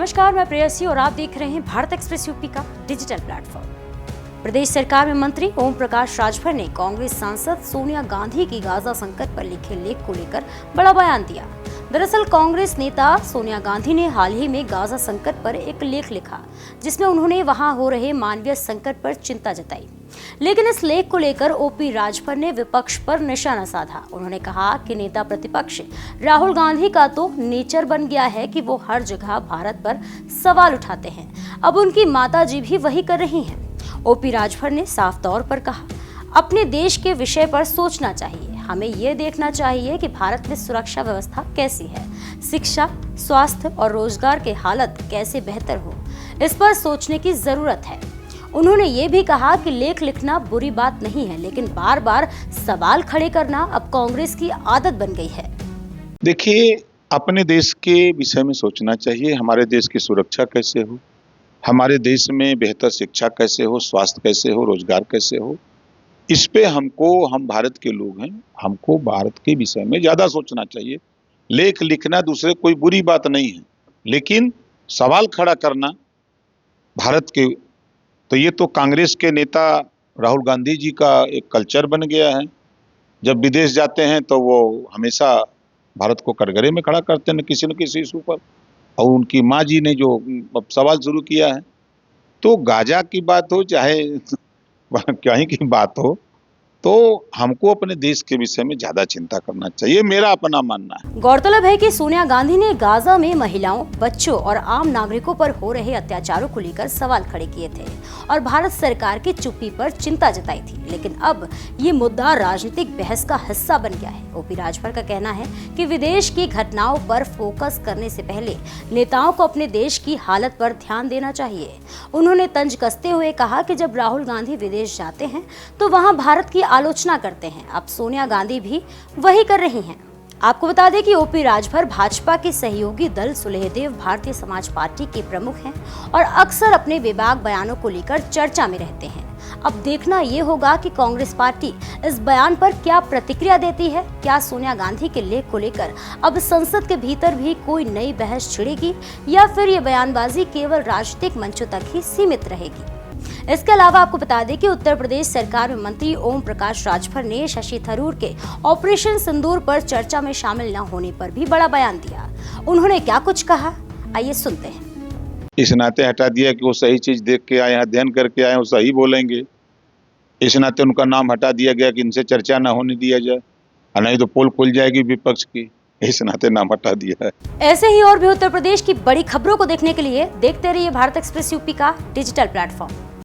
नमस्कार, मैं प्रेयसी और आप देख रहे हैं भारत एक्सप्रेस यूपी का डिजिटल प्लेटफॉर्म। प्रदेश सरकार में मंत्री ओम प्रकाश राजभर ने कांग्रेस सांसद सोनिया गांधी की गाजा संकट पर लिखे लेख को लेकर बड़ा बयान दिया। दरअसल कांग्रेस नेता सोनिया गांधी ने हाल ही में गाजा संकट पर एक लेख लिखा, जिसमें उन्होंने वहां हो रहे मानवीय संकट पर चिंता जताई। लेकिन इस लेख को लेकर ओपी राजभर ने विपक्ष पर निशाना साधा। उन्होंने कहा कि नेता प्रतिपक्ष राहुल गांधी का तो नेचर बन गया है कि वो हर जगह भारत पर सवाल उठाते हैं। अब उनकी माताजी भी वही कर रही हैं। ओपी राजभर ने साफ तौर पर कहा, अपने देश के विषय पर सोचना चाहिए। हमें ये देखना चाहिए कि भारत में सुरक्षा व्यवस्था कैसी है, शिक्षा, स्वास्थ्य और रोजगार के हालत कैसे बेहतर हो, इस पर सोचने की जरूरत है। उन्होंने ये भी कहा कि लेख लिखना बुरी बात नहीं है, लेकिन बार बार सवाल खड़े करना अब कांग्रेस की आदत बन गई है। देखिए, अपने देश के विषय में सोचना चाहिए। हमारे देश की सुरक्षा कैसे हो, हमारे देश में बेहतर शिक्षा कैसे हो, स्वास्थ्य कैसे हो, रोजगार कैसे हो, इस पे हम भारत के लोग हैं, हमको भारत के विषय में ज्यादा सोचना चाहिए। लेख लिखना दूसरे कोई बुरी बात नहीं है, लेकिन सवाल खड़ा करना भारत के, तो ये तो कांग्रेस के नेता राहुल गांधी जी का एक कल्चर बन गया है। जब विदेश जाते हैं तो वो हमेशा भारत को कटघरे में खड़ा करते हैं किसी न किसी इशू पर। और उनकी माँ जी ने जो सवाल शुरू किया है, तो गाजा की बात हो चाहे कहीं की बात हो, तो हमको अपने देश के विषय में ज्यादा चिंता करना चाहिए, मेरा अपना मानना है। गौरतलब है कि सोनिया गांधी ने गाजा में महिलाओं, बच्चों और आम नागरिकों पर हो रहे अत्याचारों को लेकर सवाल खड़े किए थे और भारत सरकार की चुप्पी पर चिंता जताई थी। लेकिन अब ये मुद्दा राजनीतिक बहस का हिस्सा बन गया है। ओपी राजभर का कहना है कि विदेश की घटनाओं पर फोकस करने से पहले नेताओं को अपने देश की हालत पर ध्यान देना चाहिए। उन्होंने तंज कसते हुए कहा कि जब राहुल गांधी विदेश जाते हैं तो वहां भारत की आलोचना करते हैं। अब सोनिया गांधी भी वही कर रही हैं। आपको बता दें कि ओपी राजभर भाजपा के सहयोगी दल सुलेहदेव भारतीय समाज पार्टी के प्रमुख हैं और अक्सर अपने बेबाक बयानों को लेकर चर्चा में रहते हैं। अब देखना ये होगा कि कांग्रेस पार्टी इस बयान पर क्या प्रतिक्रिया देती है। क्या सोनिया गांधी के लेख को लेकर अब संसद के भीतर भी कोई नई बहस छिड़ेगी या फिर ये बयानबाजी केवल राजनीतिक मंचों तक ही सीमित रहेगी। इसके अलावा आपको बता दें कि उत्तर प्रदेश सरकार में मंत्री ओम प्रकाश राजभर ने शशि थरूर के ऑपरेशन सिंदूर पर चर्चा में शामिल न होने पर भी बड़ा बयान दिया। उन्होंने क्या कुछ कहा, आइए सुनते हैं। इस नाते हटा दिया कि वो सही चीज देख के आए, अध्ययन करके आए, वो सही बोलेंगे। इस नाते उनका नाम हटा दिया गया कि इनसे चर्चा ना होने दिया जाए, नहीं तो पोल खुल जाएगी विपक्ष की। इस नाते नाम हटा दिया है। ऐसे ही और भी उत्तर प्रदेश की बड़ी खबरों को देखने के लिए देखते रहिए भारत एक्सप्रेस यूपी का डिजिटल प्लेटफॉर्म।